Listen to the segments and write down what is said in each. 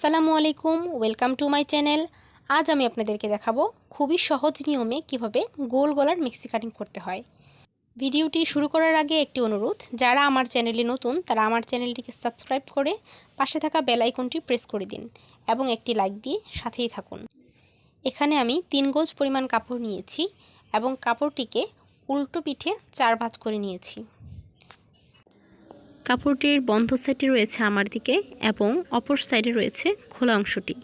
আসসালামু আলাইকুম, welcome to my channel. আজ আমি আপনাদেরকে দেখাবো খুবই সহজ নিয়মে কিভাবে গোল গলার মিক্সি কাটিং করতে হয়। ভিডিওটি শুরু করার আগে একটি অনুরোধ, যারা আমার চ্যানেলে নতুন তারা আমার চ্যানেলটিকে সাবস্ক্রাইব করে পাশে থাকা বেল আইকনটি প্রেস করে দিন এবং একটি লাইক দিয়ে সাথেই থাকুন। এখানে আমি 3 গজ পরিমাণ কাপড় নিয়েছি এবং কাপড়টিকে উল্টো পিঠে 4 ভাঁজ করে নিয়েছি। কাপড়টির বন্ধ সাইডে রয়েছে আমার দিকে এবং অপর সাইডে রয়েছে খোলা অংশটি।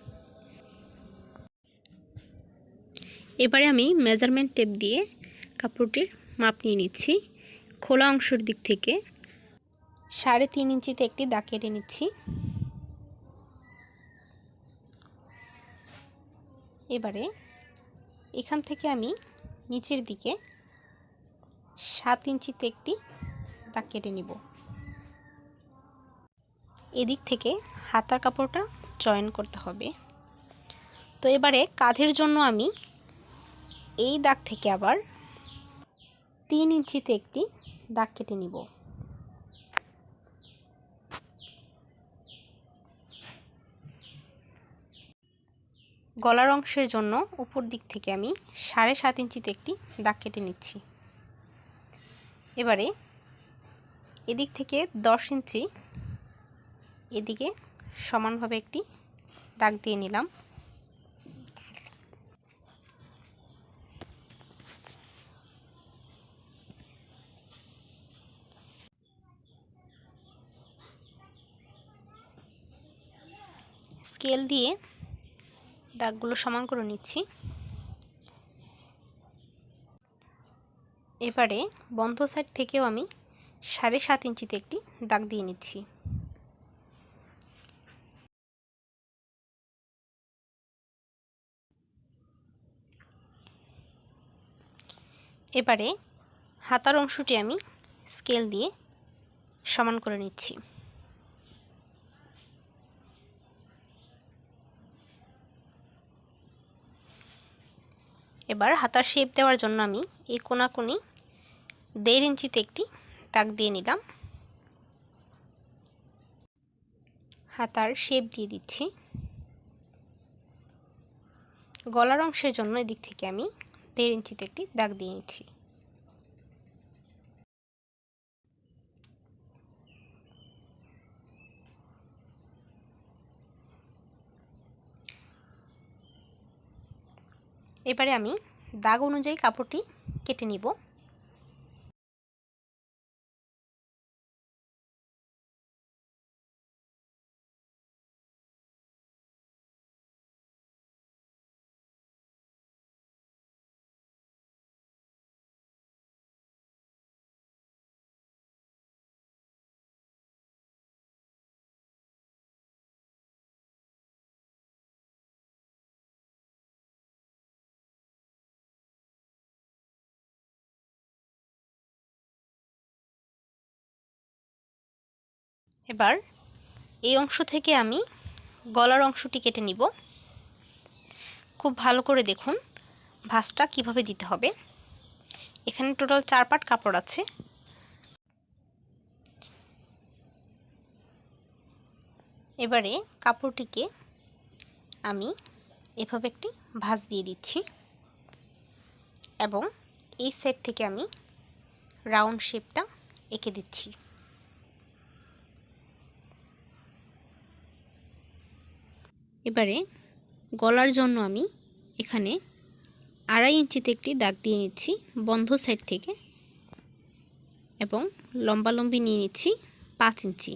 এবারে আমি মেজারমেন্ট টেপ দিয়ে কাপড়টির মাপ নিয়ে নিচ্ছি। খোলা অংশের দিক থেকে 3.5 ইঞ্চিতে একটি দাগ কেটে নিচ্ছি। এবারে এখান থেকে আমি নিচের দিকে 7 ইঞ্চিতে একটি দাগ কেটে নিব। এদিক থেকে হাতার কাপড়টা জয়েন করতে হবে। তো এবারে কাঁধের জন্য আমি এই দাগ থেকে আবার 3 ইঞ্চিতে একটি দাগ কেটে নিব। গলার অংশের জন্য উপর দিক থেকে আমি 7.5 ইঞ্চিতে একটি দাগ কেটে নিচ্ছি। এবারে এদিক থেকে 10 ইঞ্চি এদিকে সমানভাবে একটি দাগ দিয়ে নিলাম। স্কেল দিয়ে দাগগুলো সমান করে নিচ্ছি। এবারে বন্ধ সাইড থেকেও আমি 7.5 ইঞ্চিতে একটি দাগ দিয়ে নিচ্ছি। এবারে হাতার অংশটি আমি স্কেল দিয়ে সমান করে নিচ্ছি। এবার হাতার শেপ দেওয়ার জন্য আমি এই কোণাকুনি 1.5 ইঞ্চিতে একটি দাগ দিয়ে নিলাম। হাতার শেপ দিয়ে দিচ্ছি। গলার অংশের জন্য এদিক থেকে আমি 1.5 ইঞ্চিতে একটি দাগ দিয়ে নিচ্ছি। এবারে আমি দাগ অনুযায়ী কাপড়টি কেটে নিব। এবার এই অংশ থেকে আমি গলার অংশটি কেটে নিব। খুব ভালো করে দেখুন ভাঁজটা কিভাবে দিতে হবে। এখানে টোটাল 4 পাট কাপড় আছে। এবারে কাপড়টিকে আমি এভাবে একটি ভাঁজ দিয়ে দিচ্ছি এবং এই সাইড থেকে আমি রাউন্ড শেপটা এঁকে দিচ্ছি। এবারে গলার জন্য আমি এখানে 2.5 ইঞ্চিতে একটি দাগ দিয়ে নিচ্ছি বন্ধ সাইড থেকে এবং লম্বালম্বি নিয়ে নিচ্ছি 5 ইঞ্চি।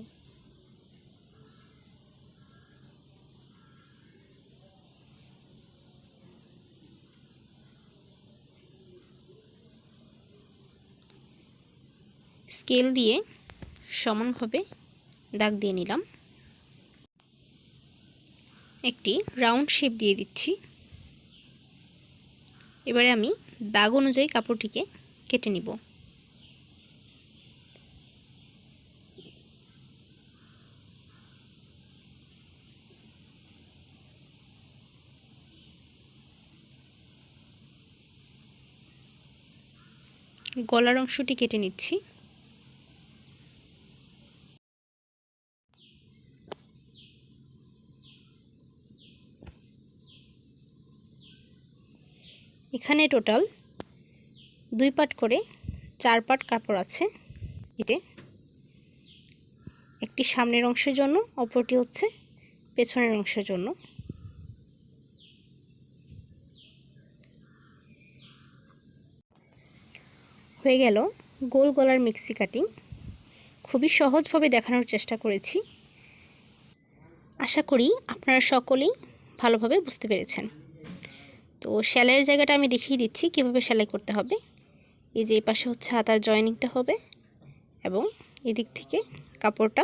স্কেল দিয়ে সমানভাবে দাগ দিয়ে নিলাম। একটি রাউন্ড শেপ দিয়ে দিচ্ছি। এবারে আমি দাগ অনুযায়ী কাপড়টিকে কেটে নিব। গলার অংশটি কেটে নিচ্ছি। এখানে টোটাল 2 পাট করে 4 পাট কাপড় আছে। এতে একটি সামনের অংশের জন্য, অপরটি হচ্ছে পেছনের অংশের জন্য। হয়ে গেল গোল গলার মিক্সি কাটিং। খুবই সহজভাবে দেখানোর চেষ্টা করেছি। আশা করি আপনারা সকলেই ভালোভাবে বুঝতে পেরেছেন। তো সেলাইয়ের জায়গাটা আমি দেখিয়ে দিচ্ছি কিভাবে সেলাই করতে হবে। এই যে এই পাশে হচ্ছে হাতার জয়েনিংটা হবে এবং এদিক থেকে কাপড়টা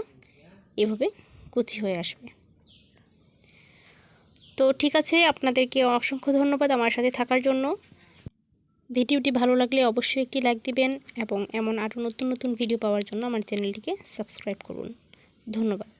এভাবে কুচি হয়ে আসবে। তো ঠিক আছে, আপনাদেরকে অসংখ্য ধন্যবাদ আমার সাথে থাকার জন্য। ভিডিওটি ভালো লাগলে অবশ্যই একটি লাইক দিবেন এবং এমন আরও নতুন নতুন ভিডিও পাওয়ার জন্য আমার চ্যানেলটিকে সাবস্ক্রাইব করুন। ধন্যবাদ।